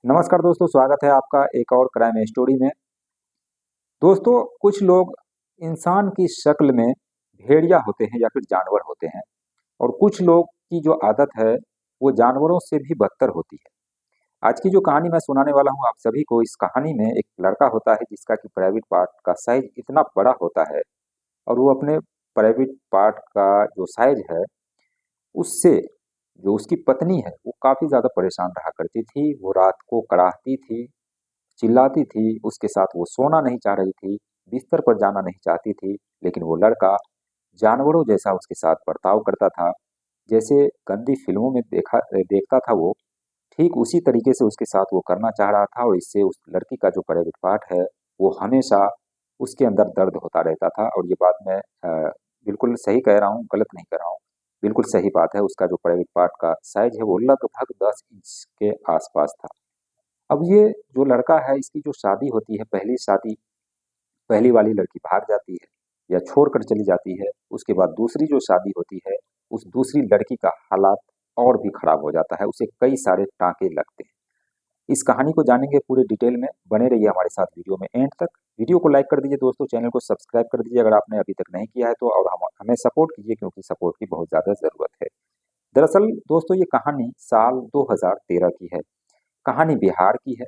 नमस्कार दोस्तों, स्वागत है आपका एक और क्राइम स्टोरी में। दोस्तों, कुछ लोग इंसान की शक्ल में भेड़िया होते हैं या फिर जानवर होते हैं, और कुछ लोग की जो आदत है वो जानवरों से भी बदतर होती है। आज की जो कहानी मैं सुनाने वाला हूँ आप सभी को, इस कहानी में एक लड़का होता है जिसका कि प्राइवेट पार्ट का साइज इतना बड़ा होता है, और वो अपने प्राइवेट पार्ट का जो साइज है उससे जो उसकी पत्नी है वो काफी ज्यादा परेशान रहा करती थी। वो रात को कराहती थी, चिल्लाती थी, उसके साथ वो सोना नहीं चाह रही थी, बिस्तर पर जाना नहीं चाहती थी। लेकिन वो लड़का जानवरों जैसा उसके साथ बर्ताव करता था। जैसे गंदी फिल्मों में देखता था वो, ठीक उसी तरीके से उसके साथ वो करना चाह रहा था। और इससे उस लड़की का जो प्राइवेट पार्ट है वो हमेशा उसके अंदर दर्द होता रहता था। और ये बात मैं बिल्कुल सही कह रहा हूँ, गलत नहीं कह रहा हूँ, बिल्कुल सही बात है। उसका जो प्राइवेट पार्ट का साइज है वो लगभग 10 इंच के आसपास था। अब ये जो लड़का है, इसकी जो शादी होती है, पहली शादी, पहली वाली लड़की भाग जाती है या छोड़कर चली जाती है। उसके बाद दूसरी जो शादी होती है, उस दूसरी लड़की का हालात और भी खराब हो जाता है, उसे कई सारे टांके लगते हैं। इस कहानी को जानेंगे पूरे डिटेल में, बने रहिए हमारे साथ वीडियो में एंड तक। वीडियो को लाइक कर दीजिए दोस्तों, चैनल को सब्सक्राइब कर दीजिए अगर आपने अभी तक नहीं किया है तो, और हमें सपोर्ट कीजिए क्योंकि सपोर्ट की बहुत ज़्यादा ज़रूरत है। दरअसल दोस्तों, ये कहानी साल 2013 की है। कहानी बिहार की है।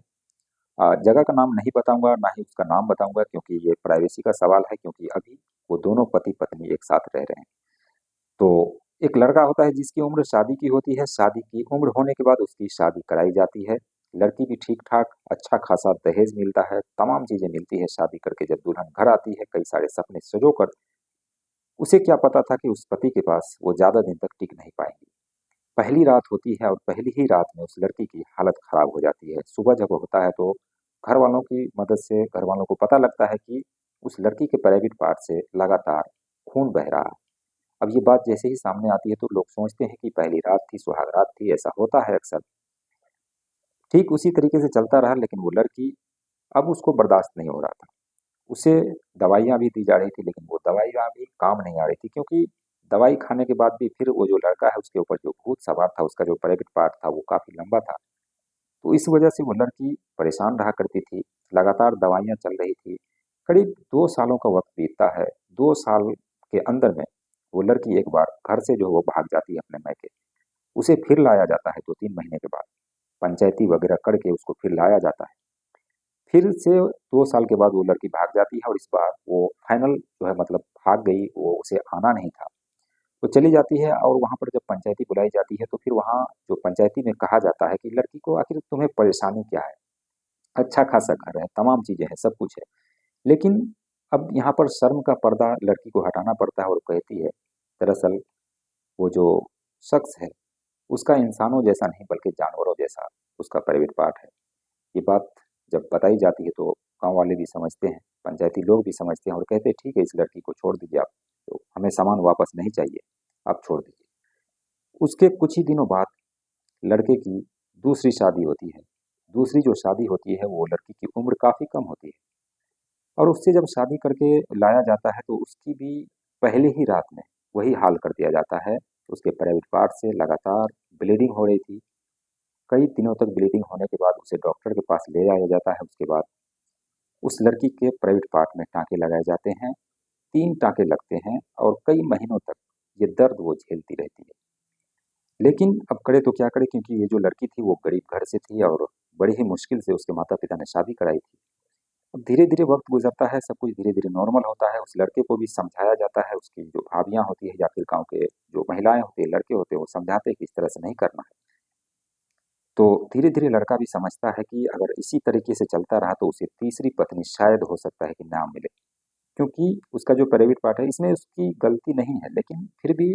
जगह का नाम नहीं बताऊंगा, ना ही उसका नाम बताऊंगा, क्योंकि ये प्राइवेसी का सवाल है। क्योंकि अभी वो दोनों पति पत्नी एक साथ रह रहे हैं। तो एक लड़का होता है जिसकी उम्र शादी की होती है। शादी की उम्र होने के बाद उसकी शादी कराई जाती है। लड़की भी ठीक ठाक, अच्छा खासा दहेज मिलता है, तमाम चीजें मिलती है। शादी करके जब दुल्हन घर आती है, कई सारे सपने सजो कर, उसे क्या पता था कि उस पति के पास वो ज्यादा दिन तक टिक नहीं पाएंगी। पहली रात होती है और पहली ही रात में उस लड़की की हालत खराब हो जाती है। सुबह जब होता है तो घर वालों की मदद से घर वालों को पता लगता है कि उस लड़की के प्राइवेट पार्ट से लगातार खून बह रहा है। अब ये बात जैसे ही सामने आती है तो लोग सोचते हैं कि पहली रात थी, सुहाग रात थी, ऐसा होता है अक्सर। ठीक उसी तरीके से चलता रहा, लेकिन वो लड़की, अब उसको बर्दाश्त नहीं हो रहा था। उसे दवाइयाँ भी दी जा रही थी, लेकिन वो दवाइयाँ भी काम नहीं आ रही थी, क्योंकि दवाई खाने के बाद भी फिर वो जो लड़का है उसके ऊपर जो भूत सवार था, उसका जो प्राइवेट पार्ट था वो काफी लंबा था। तो इस वजह से वो लड़की परेशान रहा करती थी। लगातार दवाइयाँ चल रही थी। करीब 2 सालों का वक्त बीतता है। 2 साल के अंदर में वो लड़की एक बार घर से जो वो भाग जाती है अपने मायके। उसे फिर लाया जाता है 2-3 महीने के बाद, पंचायती वगैरह करके उसको फिर लाया जाता है। फिर से 2 साल के बाद वो लड़की भाग जाती है, और इस बार वो फाइनल जो है, मतलब भाग गई, वो उसे आना नहीं था। वो चली जाती है, और वहां पर जब पंचायती बुलाई जाती है तो फिर वहां जो पंचायती में कहा जाता है कि लड़की को आखिर तुम्हें परेशानी क्या है, अच्छा खासा घर है, तमाम चीजें हैं, सब कुछ है। लेकिन अब यहाँ पर शर्म का पर्दा लड़की को हटाना पड़ता है, और वो कहती है दरअसल वो जो शख्स है उसका इंसानों जैसा नहीं बल्कि जानवरों जैसा उसका प्राइवेट पार्ट है। ये बात जब बताई जाती है तो गांव वाले भी समझते हैं, पंचायती लोग भी समझते हैं, और कहते हैं ठीक है, इस लड़की को छोड़ दीजिए आप, तो हमें सामान वापस नहीं चाहिए, आप छोड़ दीजिए। उसके कुछ ही दिनों बाद लड़के की दूसरी शादी होती है। दूसरी जो शादी होती है वो लड़की की उम्र काफ़ी कम होती है, और उससे जब शादी करके लाया जाता है तो उसकी भी पहले ही रात में वही हाल कर दिया जाता है। उसके प्राइवेट पार्ट से लगातार ब्लीडिंग हो रही थी। कई दिनों तक ब्लीडिंग होने के बाद उसे डॉक्टर के पास ले जाया जाता है। उसके बाद उस लड़की के प्राइवेट पार्ट में टाँके लगाए जाते हैं। 3 टाँके लगते हैं, और कई महीनों तक ये दर्द वो झेलती रहती है। लेकिन अब करे तो क्या करे, क्योंकि ये जो लड़की थी वो गरीब घर से थी, और बड़ी ही मुश्किल से उसके माता-पिता ने शादी कराई थी। अब धीरे-धीरे वक़्त गुज़रता है, सब कुछ धीरे-धीरे नॉर्मल होता है। उस लड़के को भी समझाया जाता है, उसकी जो भाभियाँ होती हैं या फिर गाँव के जो महिलाएँ होती हैं, लड़के होते हैं, वो समझाते हैं कि इस तरह से नहीं करना है। तो धीरे-धीरे लड़का भी समझता है कि अगर इसी तरीके से चलता रहा तो उसे तीसरी पत्नी शायद हो सकता है कि ना मिले। क्योंकि उसका जो प्राइवेट पार्ट है इसमें उसकी गलती नहीं है, लेकिन फिर भी